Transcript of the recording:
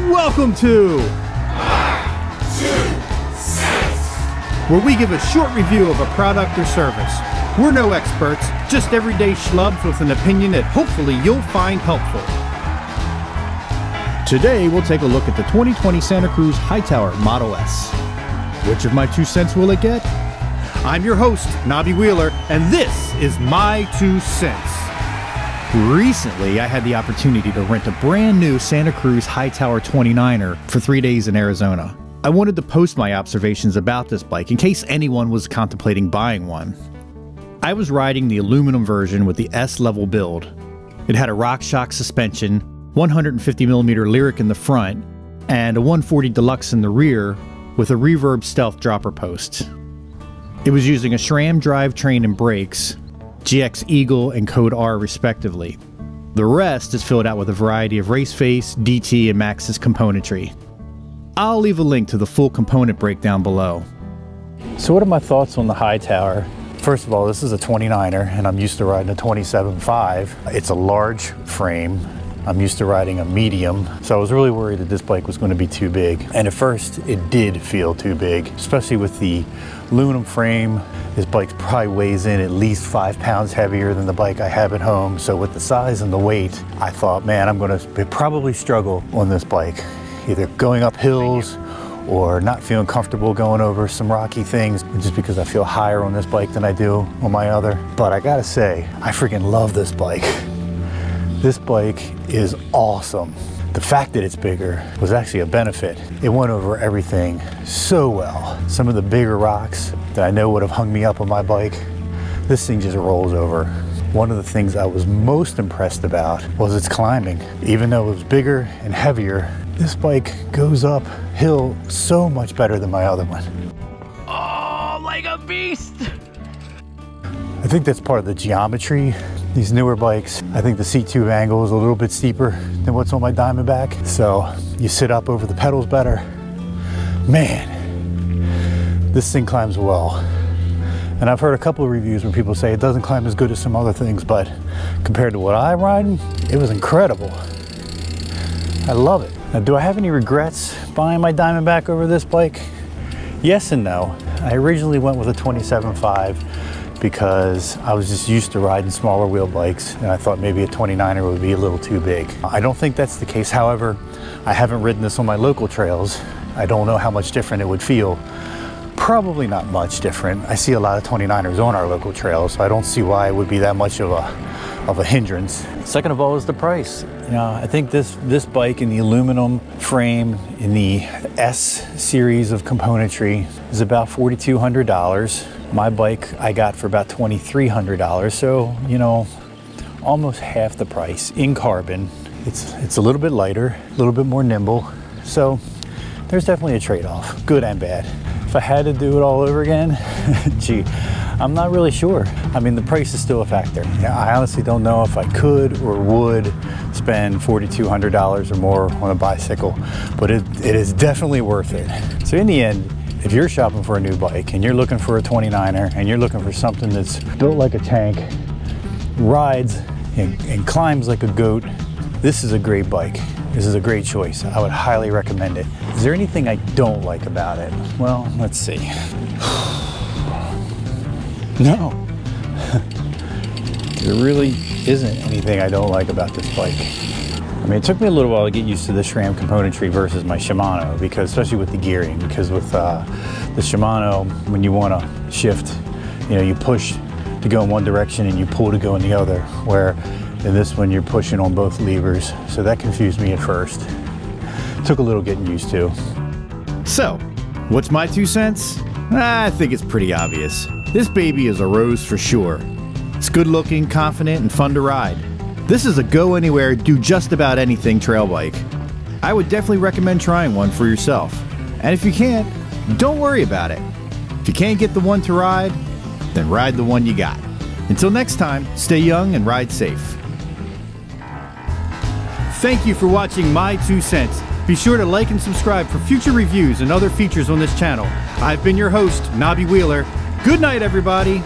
Welcome to where we give a short review of a product or service. We're no experts, just everyday schlubs with an opinion that hopefully you'll find helpful. Today we'll take a look at the 2020 Santa Cruz Hightower Model S. Which of my 2 cents will it get? I'm your host, Nobby Wheeler, and this is My 2 Cents. Recently, I had the opportunity to rent a brand new Santa Cruz Hightower 29er for 3 days in Arizona. I wanted to post my observations about this bike in case anyone was contemplating buying one. I was riding the aluminum version with the S-level build. It had a RockShox suspension, 150mm Lyric in the front, and a 140 Deluxe in the rear with a Reverb Stealth dropper post. It was using a SRAM drivetrain and brakes, GX Eagle and Code R respectively. The rest is filled out with a variety of Raceface, DT, and Maxxis componentry. I'll leave a link to the full component breakdown below. So what are my thoughts on the Hightower? First of all, this is a 29er and I'm used to riding a 27.5. It's a large frame. I'm used to riding a medium, so I was really worried that this bike was going to be too big. And at first, it did feel too big, especially with the aluminum frame. This bike probably weighs in at least 5 pounds heavier than the bike I have at home. So with the size and the weight, I thought, man, I'm going to probably struggle on this bike, either going up hills or not feeling comfortable going over some rocky things, just because I feel higher on this bike than I do on my other. But I gotta say, I freaking love this bike. This bike is awesome. The fact that it's bigger was actually a benefit. It went over everything so well. Some of the bigger rocks that I know would have hung me up on my bike, this thing just rolls over. One of the things I was most impressed about was its climbing. Even though it was bigger and heavier, this bike goes uphill so much better than my other one. Oh, like a beast! I think that's part of the geometry. These newer bikes, I think the seat tube angle is a little bit steeper than what's on my Diamondback. So you sit up over the pedals better. Man, this thing climbs well. And I've heard a couple of reviews where people say it doesn't climb as good as some other things, but compared to what I'm riding, it was incredible. I love it. Now, do I have any regrets buying my Diamondback over this bike? Yes and no. I originally went with a 27.5 because I was just used to riding smaller wheel bikes and I thought maybe a 29er would be a little too big. I don't think that's the case. However, I haven't ridden this on my local trails. I don't know how much different it would feel. Probably not much different. I see a lot of 29ers on our local trails, so I don't see why it would be that much of a hindrance. Second of all is the price. You know, I think this bike in the aluminum frame in the S series of componentry is about $4,200. My bike I got for about $2,300, so you know, almost half the price in carbon. It's a little bit lighter, a little bit more nimble, so there's definitely a trade-off, good and bad. If I had to do it all over again, gee, I'm not really sure. I mean, the price is still a factor. Yeah, I honestly don't know if I could or would spend $4,200 or more on a bicycle, but it is definitely worth it. So in the end, if you're shopping for a new bike and you're looking for a 29er and you're looking for something that's built like a tank, rides and climbs like a goat, this is a great bike. This is a great choice. I would highly recommend it. Is there anything I don't like about it? Well, let's see. No. There really isn't anything I don't like about this bike. I mean, it took me a little while to get used to the SRAM componentry versus my Shimano, because especially with the gearing, because with the Shimano, when you want to shift, you know, you push to go in one direction and you pull to go in the other, where in this one you're pushing on both levers. So that confused me at first. Took a little getting used to. So, what's my 2 cents? I think it's pretty obvious. This baby is a rose for sure. It's good looking, confident, and fun to ride. This is a go anywhere, do just about anything trail bike. I would definitely recommend trying one for yourself. And if you can't, don't worry about it. If you can't get the one to ride, then ride the one you got. Until next time, stay young and ride safe. Thank you for watching My 2 Cents. Be sure to like and subscribe for future reviews and other features on this channel. I've been your host, Nobby Wheeler. Good night, everybody.